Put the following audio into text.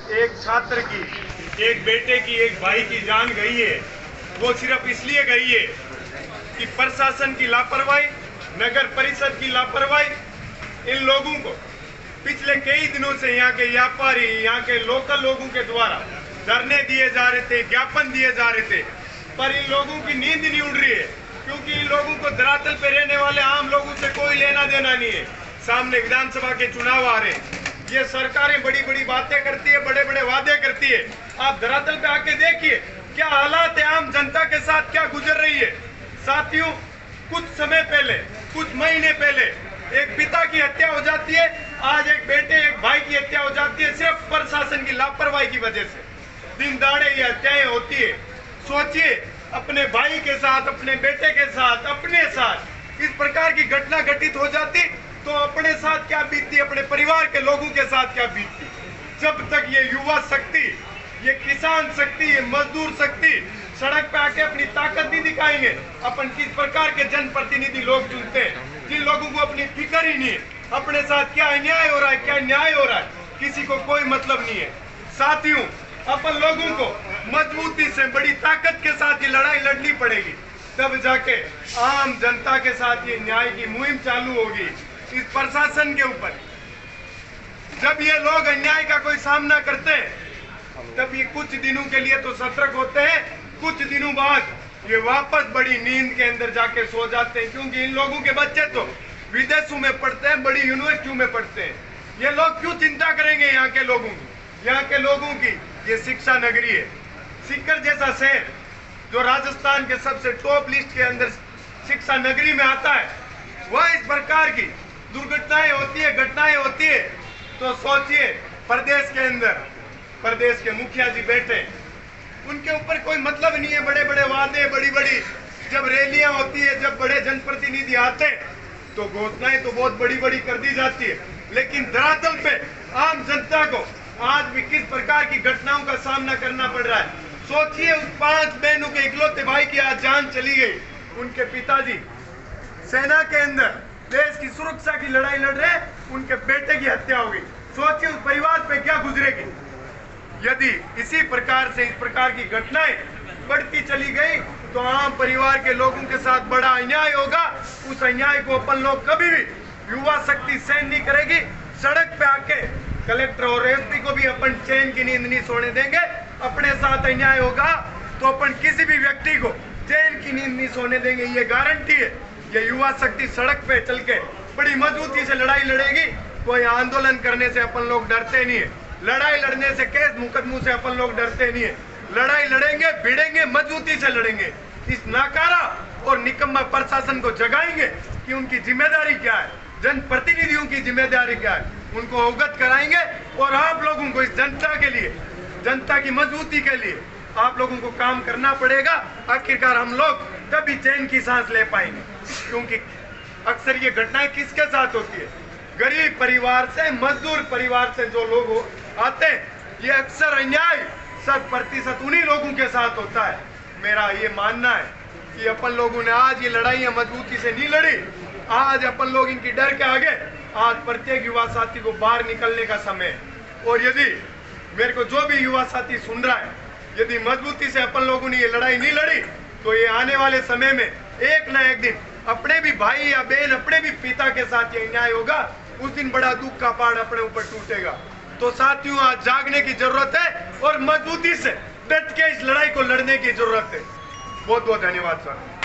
एक छात्र की, एक बेटे की, एक भाई की जान गई है, वो सिर्फ इसलिए गई है कि प्रशासन की लापरवाही, नगर परिषद की लापरवाही। इन लोगों को पिछले कई दिनों से यहाँ के व्यापारी, यहाँ के लोकल लोगों के द्वारा धरने दिए जा रहे थे, ज्ञापन दिए जा रहे थे, पर इन लोगों की नींद नहीं उड़ रही है, क्योंकि इन लोगों को धरातल पे रहने वाले आम लोगों से कोई लेना देना नहीं है। सामने विधानसभा के चुनाव आ रहे हैं, ये सरकारें बड़ी बड़ी बातें करती है, बड़े बड़े वादे करती है। आप धरातल पे आके देखिए क्या हालात है, आम जनता के साथ क्या गुजर रही है। साथियों, कुछ समय पहले, कुछ महीने पहले एक पिता की हत्या हो जाती है, आज एक बेटे, एक भाई की हत्या हो जाती है, सिर्फ प्रशासन की लापरवाही की वजह से। दिन दहाड़े ये हत्याएं होती है। सोचिए, अपने भाई के साथ, अपने बेटे के साथ, अपने साथ इस प्रकार की घटना घटित हो जाती तो अपने साथ क्या बीतती, अपने परिवार के लोगों के साथ क्या बीतती। जब तक ये युवा शक्ति, ये किसान शक्ति, ये मजदूर शक्ति सड़क पे आके अपनी ताकत नहीं दिखाएंगे, अपन किस प्रकार के जनप्रतिनिधि लोग चुनते हैं जिन लोगों को अपनी फिक्र ही नहीं है, अपने साथ क्या अन्याय हो रहा है, क्या न्याय हो रहा है, किसी को कोई मतलब नहीं है। साथियों, अपन लोगों को मजबूती से, बड़ी ताकत के साथ ये लड़ाई लड़नी पड़ेगी, तब जाके आम जनता के साथ ये न्याय की मुहिम चालू होगी। इस प्रशासन के ऊपर जब ये लोग अन्याय का कोई सामना करते हैं, तब ये कुछ दिनों के लिए तो सतर्क होते हैं, कुछ दिनों बाद ये वापस बड़ी नींद के अंदर जाके सो जाते हैं, क्योंकि इन लोगों के बच्चे तो विदेशों में पढ़ते हैं, बड़ी यूनिवर्सिटियों में पढ़ते हैं। ये लोग क्यों चिंता करेंगे यहाँ के लोगों की? यहाँ के लोगों की ये शिक्षा नगरी है। सीकर जैसा शहर जो राजस्थान के सबसे टॉप लिस्ट के अंदर शिक्षा नगरी में आता है, वह इस प्रकार की दुर्घटनाएं होती है, घटनाएं होती है, तो सोचिए प्रदेश के अंदर प्रदेश के मुखिया जी बैठे, उनके ऊपर कोई मतलब नहीं है। बड़े बड़े वादे, बड़ी बड़ी जब रैलियां होती है, जब बड़े जनप्रतिनिधि आते तो घोषणाएं तो बहुत बड़ी बड़ी कर दी जाती है, लेकिन धरातल पे आम जनता को आज भी किस प्रकार की घटनाओं का सामना करना पड़ रहा है। सोचिए, उस 5 बहनों के इकलौते भाई की आज जान चली गई, उनके पिताजी सेना के अंदर देश की सुरक्षा की लड़ाई लड़ रहे, उनके बेटे की हत्या हो गई। सोचिए उस परिवार पे क्या गुजरेगी। यदि इसी प्रकार से, इस प्रकार की घटनाएं बढ़ती चली गई तो आम परिवार के लोगों के साथ बड़ा अन्याय होगा। उस अन्याय को अपन लोग कभी भी, युवा शक्ति सहन नहीं करेगी। सड़क पे आके कलेक्टर और एसपी को भी अपन चैन की नींद नहीं सोने देंगे। अपने साथ अन्याय होगा तो अपन किसी भी व्यक्ति को चैन की नींद नहीं सोने देंगे, ये गारंटी है। ये युवा शक्ति सड़क पे चल के बड़ी मजबूती से लड़ाई लड़ेगी। कोई आंदोलन करने से अपन लोग डरते नहीं है, लड़ाई लड़ने से, केस मुकदमों से अपन लोग डरते नहीं है। लड़ाई लड़ेंगे, भिड़ेंगे, मजबूती से लड़ेंगे। इस नाकारा और निकम्मा प्रशासन को जगाएंगे कि उनकी जिम्मेदारी क्या है, जनप्रतिनिधियों की जिम्मेदारी क्या है, उनको अवगत कराएंगे। और आप लोगों को, इस जनता के लिए, जनता की मजबूती के लिए आप लोगों को काम करना पड़ेगा। आखिरकार हम लोग तभी चैन की सांस ले पाएंगे, क्योंकि अक्सर ये घटनाएं किसके साथ होती है? गरीब परिवार से, मजदूर परिवार से जो लोग आते हैं, ये अक्सर अन्याय 100% उन्हीं लोगों के साथ होता है। मेरा ये मानना है कि अपन लोगों ने आज ये लड़ाइयां मजबूती से नहीं लड़ी। आज अपन लोग इनकी डर के आगे, आज प्रत्येक युवा साथी को बाहर निकलने का समय है। और यदि मेरे को जो भी युवा साथी सुन रहा है, यदि मजबूती से अपन लोगों ने ये लड़ाई नहीं लड़ी तो ये आने वाले समय में एक ना एक दिन अपने भी भाई या बहन, अपने भी पिता के साथ ये अन्याय होगा। उस दिन बड़ा दुख का पहाड़ अपने ऊपर टूटेगा। तो साथियों, आज जागने की जरूरत है और मजबूती से डट के इस लड़ाई को लड़ने की जरूरत है। बहुत बहुत धन्यवाद सर।